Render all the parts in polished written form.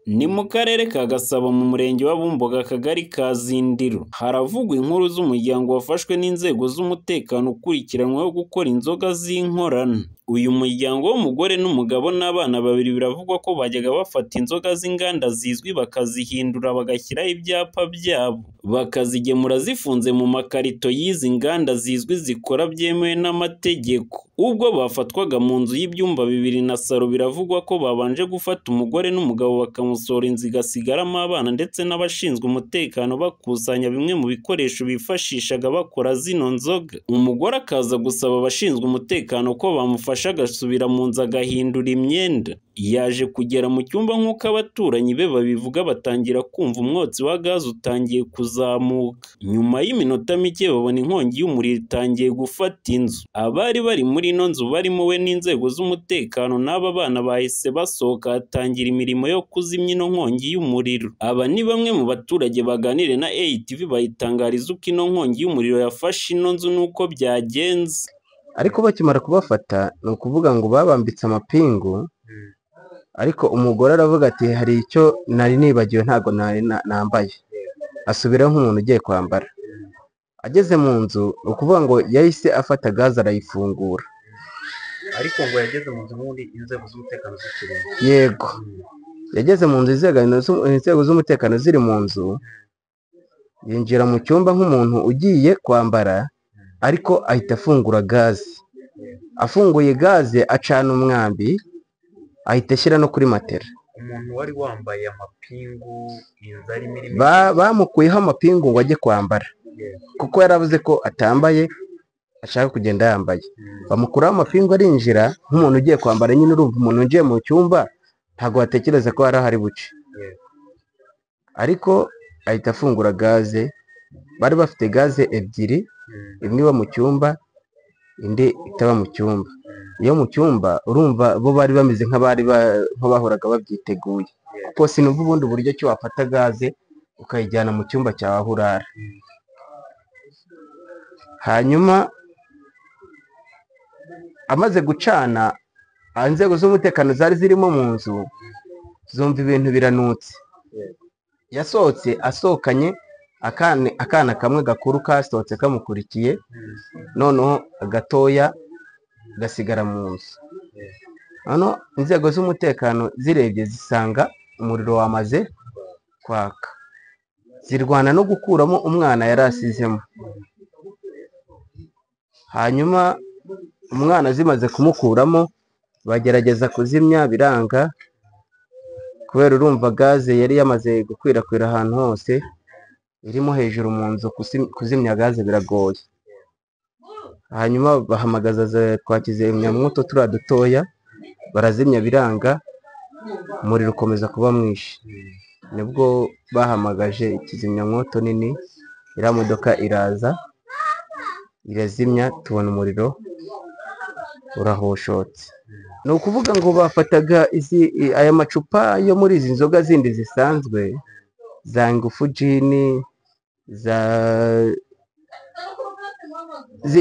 Ni mu karere ka Gasabo mu murenge wa Bumbogo akagari ka Zindiro. Haravugwa inkuru z'umuryango wafashwe n'inzego z'umutekano ukurikiranyweho gukora inzoga z'inkorano. Uyu muryango w'umugore n'umugabo n'abana babiri biravugwa ko bajyaga bafata inzoga z'inganda zizwi bakazihindura bagashyiraho ibyapa byabo. Bakazigemura zifunze mu makarito y'izi nganda zizwi zikora byemewe n'amategeko. Ubwo bafatwaga mu nzu y'ibyumba bibiri na salo biravugwa ko babanje gufata umugore n'umugabo bakamusora inzu igasigaramo abana ndetse n'abashinzwe umutekano bakusanya bimwe mu bikoresho bifashishaga bakora zino nzoga. Umugore akaza gusaba abashinzwe umutekano ko bamufasha agasubira mu nzu agahindura imyenda. Yaje kugera mu cyumba nk'uko abaturanyi be babivuga batangira kumva umwotsi wa gaze utangiye kuzamuka. Nyuma y'iminota mike babona inkongi y'umuriro itangiye gufata inzu. Abari bari muri ino nzu barimo we n'inzego z'umutekano n'aba bana bahise basohoka hatangira imirimo yo kuzimya ino nkongi y'umuriro. Aba ni bamwe mu baturage baganire na ATV bayitangariza uko ino nkongi y'umuriro yafashe ino nzu n'uko byagenze. Ariko bakimara kubafata ni ukuvuga ngo babambitse amapingu, ariko umugore aravuga ati hari icyo nari nibagiwe ntabwo nari nambaye, asubiraho nk'umuntu ugiye kwambara. Ageze mu nzu ni ukuvuga ngo yahise afata gaze arayifungura. Ariko ngo yageze mu nzu n'ubundi inzego z'umutekano zikirimo. Yego, yageze mu nzu inzego z'umutekano ziri mu nzu, yinjira mu cyumba nk'umuntu ugiye kwambara, ariko ahita afungura gaze. Afunguye gaze acana umwambi, ahita ashyira no kuri matera. Umuntu wari wambaye amapingu, inzara imirimo. Bamukuyeho amapingu ngo ajye kwambara, kuko yaravuze ko atambaye, ashaka kugenda yambaye. Bamukuraho amapingu arinjira nk'umuntu ugiye kwambara. Nyine urumva umuntu ugiye mu cyumba ntabwo watekereza ko hari ahari buce, ariko ahita afungura gaze. Bari bafite gaze ebyiri, imwe iba mu cyumba indi itaba mu cyumba. Iyo mu cyumba urumva bo bari bameze nk'abahoraga babyiteguye, kuko sinumva ubundi buryo ki wafata gaze ukayijyana mu cyumba cyawe aho urara. Hanyuma amaze gucana, inzego z'umutekano zari zirimo mu nzu zumva ibintu biranutse. Yasohotse asohokanye akana kamwe gakuru kasohotse kamukurikiye, noneho agatoya gasigara mu nzu. Hano inzego z'umutekano zirebye zisanga umuriro wamaze kwaka, zirwana no gukuramo umwana yari asizemo. Hanyuma umwana zimaze kumukuramo bagerageza kuzimya biranga, kubera urumva gaze yari yamaze gukwirakwira ahantu hose, irimo hejuru mu nzu. Kuzimya gaze biragoye. Hanyuma bahamagaza twa kizimyamwoto turiya dutoya, barazimya biranga, umuriro ukomeza kuba mwinshi. Nibwo bahamagaje ikizimyamwoto nini, iriya modoka iraza irazimya, tubona umuriro urahoshotse. Ni ukuvuga ngo bafataga aya macupa yo muri izi nzoga zindi zisanzwe za Ngufu Gin,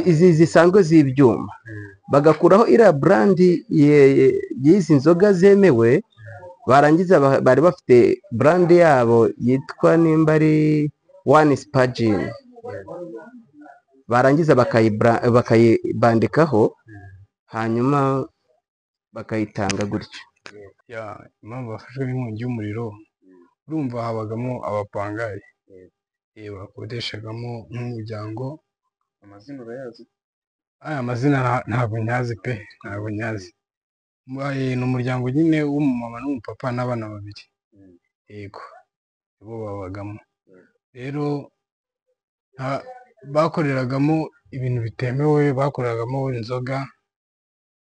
izi zisanzwe z'ibyuma, bagakuraho iriya brandi y'izi nzoga zemewe. Barangiza bari bafite brandi yabo yitwa nimba ari One Spa Gin, barangiza bakayibandikaho, hanyuma bakayitanga gutyo. Impamvu bafashwe n'inkongi y'umuriro, urumva habagamo abapangayi bakodeshagamo nk'umuryango. Amazina urayazi? Aya mazina ntabwo nyazi pe, ntabwo nyazi. Ni umuryango nyine w'umumama n'umupapa n'abana babiri. Yego, nibo babagamo. Rero bakoreragamo ibintu bitemewe, bakoreragamo inzoga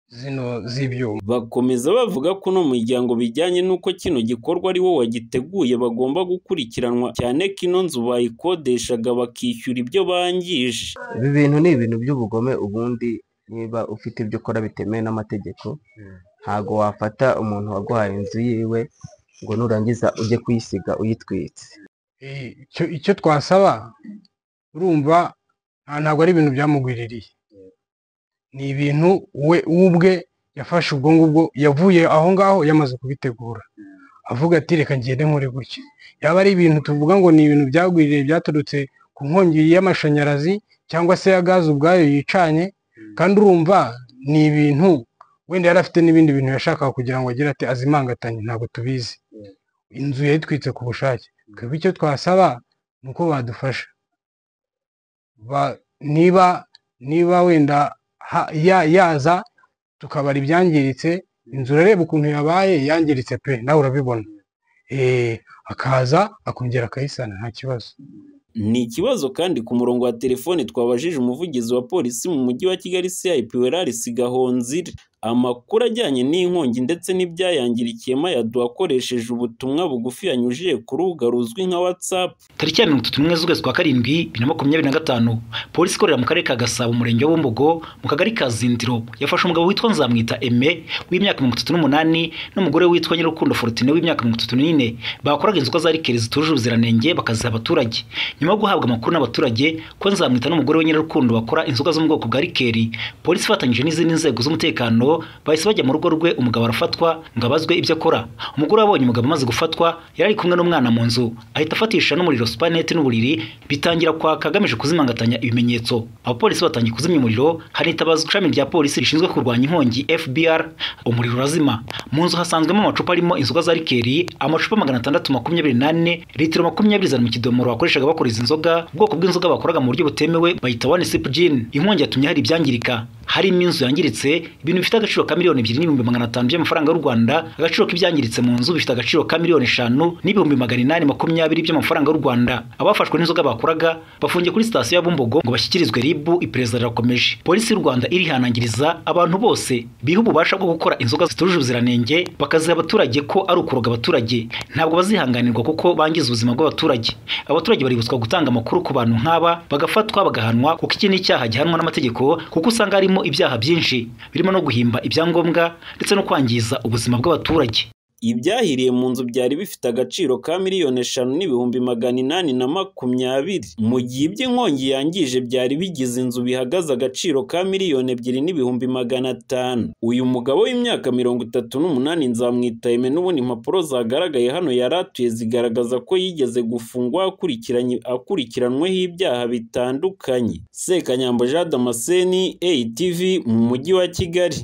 zino z'ibyuma. Bakomeza bavuga ko no muryango bijyanye n'uko kino gikorwa ari wo wagiteguye bagomba gukurikiranwa, cyane ko ino nzu bayikodeshaga bakishyura ibyo bangije. Ibi bintu ni ibintu by'ubugome. Ubundi niba ufite ibyo ukora bitemewe n'amategeko, ntago wafata umuntu waguhaye inzu yiwe ngo nurangiza ujye kuyisiga uyitwitse. Icyo twasaba, urumva ntabwo ari ibintu byamugwiririye, ni ibintu we ubwe yafashe ubwo ngubwo, yavuye aho ngaho yamaze kubitegura, avuga ati reka ngende nkore gutya. Yaba ari ibintu tuvuga ngo ni ibintu byagwiriye byaturutse ku nkongi y'amashanyarazi cyangwa se ya gaze ubwayo yicanye, kandi urumva ni ibintu wenda yari afite n'ibindi bintu yashakaga kugira ngo agire ati azimangatanye, ntabwo tubizi. Inzu yayitwitse ku bushake. Twebwe icyo twasaba ni uko badufasha, niba wenda yaza tukabara ibyangiritse, inzu urareba ukuntu yabaye yangiritse pe, nawe urabibona, akaza akongera akayisana nta kibazo. Ni ikibazo kandi ku murongo wa telefone twabajije umuvugizi wa polisi mu mujyi wa Kigali CIP Weraris Gahonzire amakuru ajyanye n'inkongi ndetse n'ibyayangirikiyemo yaduha akoresheje ubutumwa bugufi yanyujije ku rubuga ruzwi nka WhatsApp. Tariki ya 31 z'ukwezi kwa karindwi 2025 polisi ikorera mu karere ka Gasabo umurenge wa Bumbogo mu kagari ka Zindiro yafashe umugabo witwa Nzamwita Aime w'imyaka 38 n'umugore witwa Nyirukundo Fortune w'imyaka 34 bakoraga inzoga za rikeri zitujuje ubuziranenge bakaziha abaturage. Nyuma yo guhabwa amakuru n'abaturage ko Nzamwita n'umugore we Nyirukundo bakora inzoga zo mu bwoko bwa rikeri, polisi ifatanyije n'izindi nzego z'umutekano bahise bajya mu rugo rwe, umugabo arafatwa ngo abazwe ibyo akora. Umugore wabonye umugabo amaze gufatwa yari kumwe n'umwana mu nzu, ahita afatisha n'umuriro supanete n'uburiri bitangira kwaka agamije kuzimangatanya ibimenyetso. Abapolisi batangiye kuzimya umuriro, hanitabazwa ishami rya polisi rishinzwe kurwanya inkongi FBR. Umuriro urazima. Mu nzu hasanzwemo amacupa arimo inzoga za rikeri, amacupa 628 litiro 20 za mu kidomoro bakoreshaga bakora izi nzoga, ubwoko bw'inzoga bakoraga mu buryo butemewe bayita one sip gin. Inkongi yatumye hari ibyangirika, harimo inzu yangiritse, ibintu bifite agaciro ka miliyoni 2,500 by'amafaranga y'u Rwanda. Agaciro k'ibyangiritse mu nzu bifite agaciro ka miliyoni 5,820 by'amafaranga y'u Rwanda. Abafashwe n'inzoga bakoraga bafungiye kuri sitasiyo ya Bumbogo ngo bashyikirizwe RIB. Iperereza rirakomeje. Polisi y'u Rwanda irihanangiriza abantu bose biha ububasha bwo gukora inzoga zitujuje ubuziranenge bakaziha abaturage ko ari ukuroga abaturage. Ntabwo bazihanganirwa kuko bangiza ubuzima bw'abaturage. Abaturage baributswa gutanga amakuru ku bantu nk'aba bagafatwa bagahanwa, kuko iki ni icyaha gihanwa n'amategeko, kuko usanga harimo ibyaha byinshi birimo no guhimba ibyangombwa ndetse no kwangiza ubuzima bw'abaturage. Ibyahiriye mu nzu byari bifite agaciro ka miliyoni 5,820, mu gihe iby'inkongi yangije byari bigize inzu bihagaze agaciro ka miliyoni 2,500. Uyu mugabo w'imyaka 38 Nzamwita Aime n'ubundi impapuro zagaragaye hano yaratuye zigaragaza ko yigeze gufungwa akurikiranweho ibyaha bitandukanye. Sekanyambo Jean Damascene, ATV mu mujyi wa Kigali.